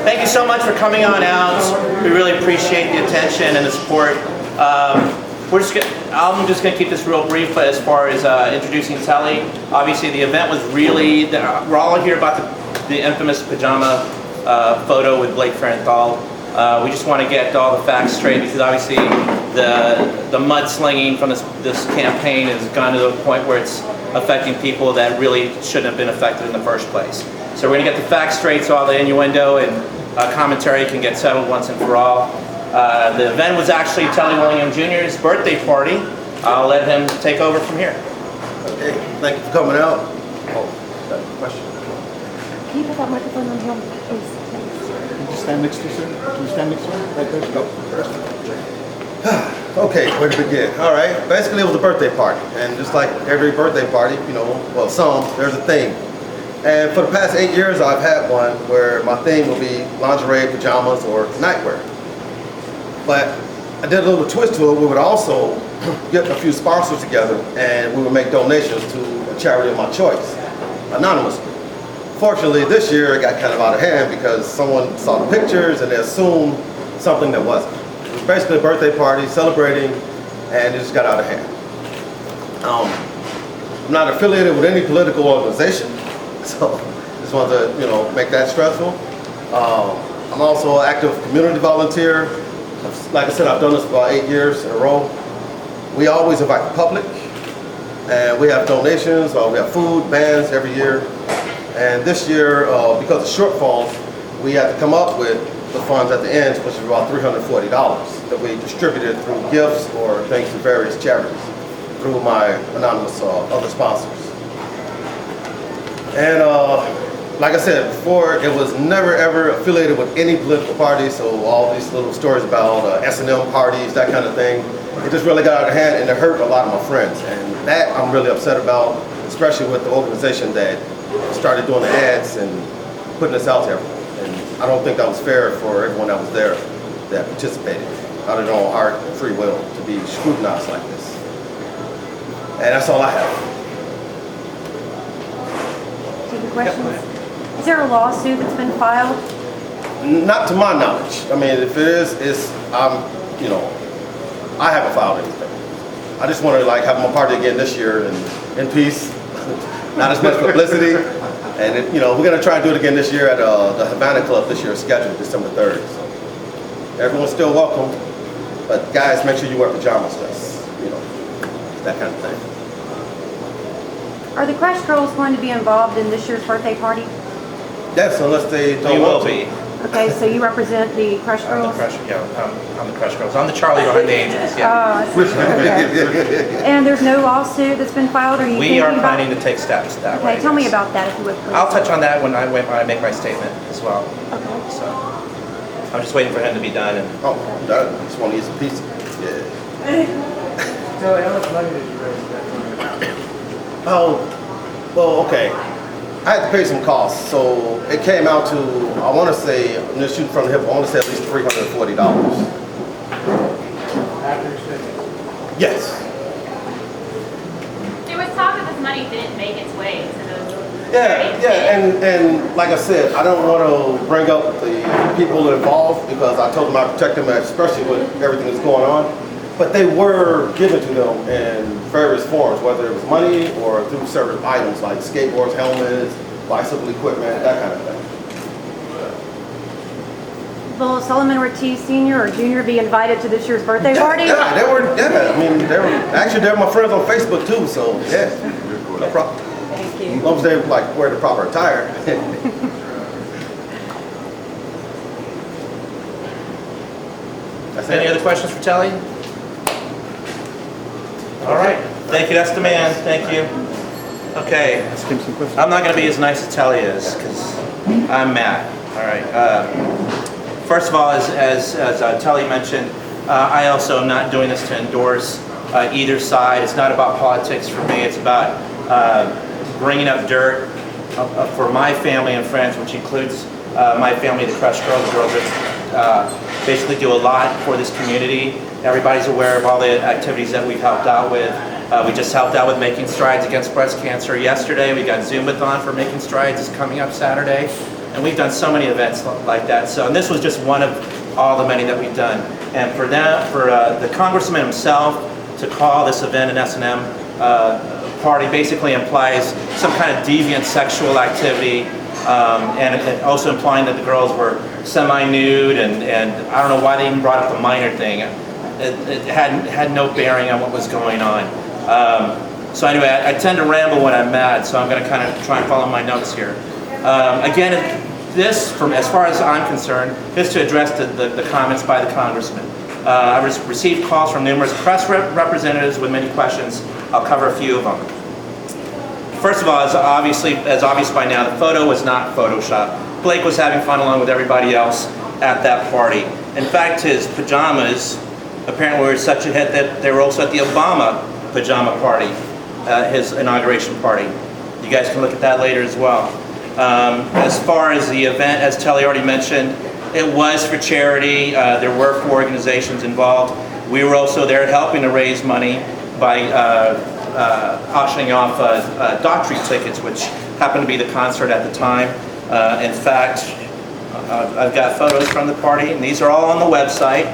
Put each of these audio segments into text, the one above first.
thank you so much for coming on out. We really appreciate the attention and the support. I'm just going to keep this real brief as far as introducing Tellie. Obviously, the event was really, we're all here about the infamous pajama photo with Blake Farenthold. We just want to get all the facts straight because obviously the mudslinging from this campaign has gone to the point where it's affecting people that really shouldn't have been affected in the first place. So we're going to get the facts straight so all the innuendo and commentary can get settled once and for all. The event was actually Tellie Willingham Jr.'s birthday party. I'll let him take over from here. Okay, thank you for coming out. Oh, question. Can you put that microphone on him, please? Can you stand next to sir? Can you stand next to him? Right there? Go. Okay, where to begin? All right, basically it was a birthday party. And just like every birthday party, you know, well, there's a theme. And for the past 8 years, I've had one where my theme will be lingerie, pajamas, or nightwear. But I did a little twist to it. We would also get a few sponsors together and we would make donations to a charity of my choice, anonymously. Fortunately, this year it got kind of out of hand because someone saw the pictures and they assumed something that wasn't. It was basically a birthday party, celebrating, and it just got out of hand. I'm not affiliated with any political organization, so just wanted to, make that stressful. I'm also an active community volunteer. Like I said, I've done this for about 8 years in a row. We always invite the public, and we have donations, we have food, bands every year. And this year, because of shortfalls, we had to come up with the funds at the end, which is about $340 that we distributed through gifts or thanks to various charities through my anonymous other sponsors. And like I said before, it was never ever affiliated with any political party, so all these little stories about S&M parties, that kind of thing, it just really got out of hand and it hurt a lot of my friends. And that I'm really upset about, especially with the organization that started doing the ads and putting this out to everyone. And I don't think that was fair for everyone that was there that participated out of their own heart and free will to be scrutinized like this. And that's all I have. Any questions? Is there a lawsuit that's been filed? Not to my knowledge. I mean, if it is, I haven't filed anything. I just want to have my party again this year and in peace, not as much publicity. And we're going to try and do it again this year at the Havana Club this year, scheduled December 3rd. So everyone's still welcome, but guys, make sure you wear pajamas, that kind of thing. Are the Crush Girls going to be involved in this year's birthday party? Yes, unless they don't You want will to. be. Okay, so you represent the Crush I'm Girls? the Crush Girls. I'm the Charlie behind the Angels. Yeah. Okay. And there's no lawsuit that's been filed, or you We are thinking about? planning to take steps that way. Okay, tell me yes. about that if you would, please. I'll touch on that when I make my statement as well. Okay. So I'm just waiting for him to be done. And Oh, I'm done. I just want to eat some pizza. Yeah. Tellie, how much money did you raise that? Oh, well, okay. I had to pay some costs, so it came out to, I want to say, I'm just shooting from the hip, I want to say at least $340. After you said it. Yes. There was talk that this money didn't make its way to those. Yeah, and like I said, I don't want to bring up the people involved because I told them I protect them, especially with everything that's going on. But they were given to them in various forms, whether it was money or through certain items like skateboards, helmets, bicycle equipment, that kind of thing. Will Solomon Ortiz Sr. or Jr. be invited to this year's birthday party? Yeah, they were my friends on Facebook too, so yeah, no problem. Thank you. As long as they wear the proper attire. any other questions for Tellie? All right. Thank you. That's the man. Thank you. Okay. Ask him some questions. I'm not going to be as nice as Tellie is because I'm mad. All right. First of all, as Tellie mentioned, I also am not doing this to endorse either side. It's not about politics for me. It's about bringing up dirt for my family and friends, which includes my family, the Crush Girls. The girls that basically do a lot for this community. Everybody's aware of all the activities that we've helped out with. We just helped out with Making Strides Against Breast Cancer yesterday. We got Zumbathon for Making Strides. It's coming up Saturday. And we've done so many events like that. So, and this was just one of all the many that we've done. And for the congressman himself to call this event an S&M party basically implies some kind of deviant sexual activity, and it also implying that the girls were semi-nude, and I don't know why they even brought up the minor thing. It had no bearing on what was going on. So anyway, I tend to ramble when I'm mad, so I'm going to kind of try and follow my notes here. Again, this, from as far as I'm concerned, is to address the comments by the congressman. I received calls from numerous press representatives with many questions. I'll cover a few of them. First of all, as obvious by now, the photo was not Photoshopped. Blake was having fun along with everybody else at that party. In fact, his pajamas apparently were such a hit that they were also at the Obama pajama party, his inauguration party. You guys can look at that later as well. As far as the event, as Tellie already mentioned, it was for charity. There were 4 organizations involved. We were also there helping to raise money by auctioning off Daughtry tickets, which happened to be the concert at the time. In fact, I've got photos from the party, and these are all on the website,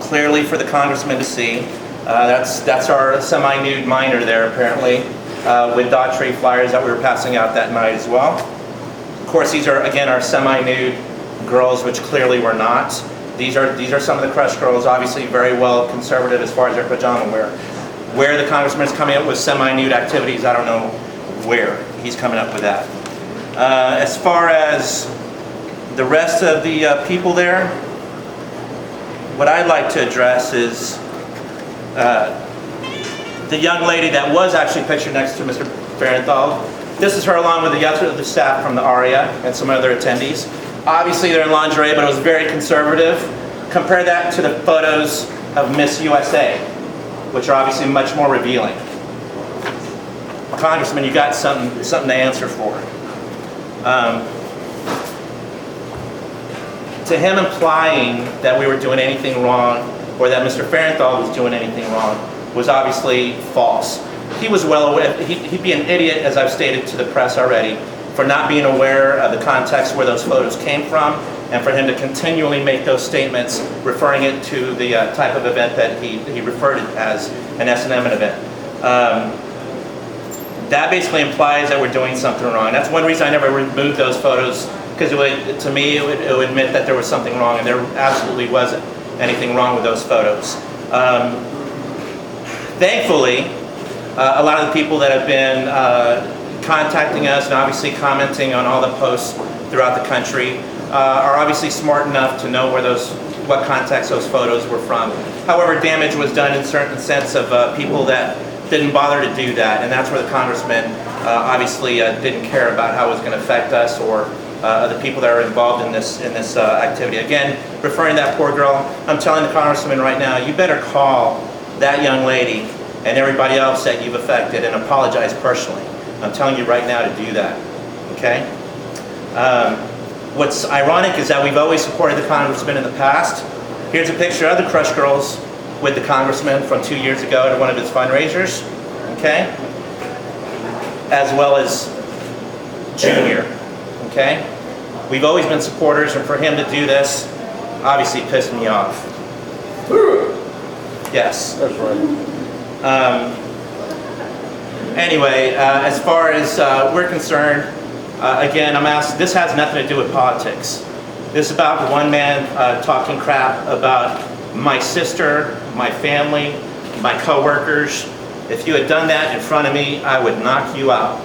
clearly for the congressman to see. That's our semi-nude minor there, apparently, with Daughtry flyers that we were passing out that night as well. Of course, these are, again, our semi-nude girls, which clearly were not. These are some of the Crush girls, obviously very well conservative as far as their pajama wear. Where the congressman is coming up with semi-nude activities, I don't know where he's coming up with that. As far as the rest of the people there, what I'd like to address is the young lady that was actually pictured next to Mr. Farenthold. This is her along with the rest of the staff from the ARIA and some other attendees. Obviously they're in lingerie, but it was very conservative. Compare that to the photos of Miss USA, which are obviously much more revealing. Congressman, you got something to answer for. To him implying that we were doing anything wrong or that Mr. Farenthold was doing anything wrong was obviously false. He was well aware, he'd be an idiot, as I've stated to the press already, for not being aware of the context where those photos came from, and for him to continually make those statements referring it to the type of event that he referred it as an S&M event. That basically implies that we're doing something wrong. That's one reason I never removed those photos, because to me it would admit that there was something wrong, and there absolutely wasn't anything wrong with those photos. Thankfully, a lot of the people that have been contacting us and obviously commenting on all the posts throughout the country are obviously smart enough to know what context those photos were from. However, damage was done in certain sense of people that didn't bother to do that, and that's where the congressman obviously didn't care about how it was going to affect us or the people that are involved in this activity. Again, referring to that poor girl, I'm telling the congressman right now, you better call that young lady and everybody else that you've affected and apologize personally. I'm telling you right now to do that, okay? What's ironic is that we've always supported the congressman in the past. Here's a picture of the Crush Girls with the congressman from 2 years ago at one of his fundraisers, okay? As well as Junior, okay? We've always been supporters, and for him to do this obviously pissed me off. Yes. That's right. Anyway, as far as we're concerned, again, I'm asked, this has nothing to do with politics. This is about one man talking crap about my sister, my family, my coworkers. If you had done that in front of me, I would knock you out.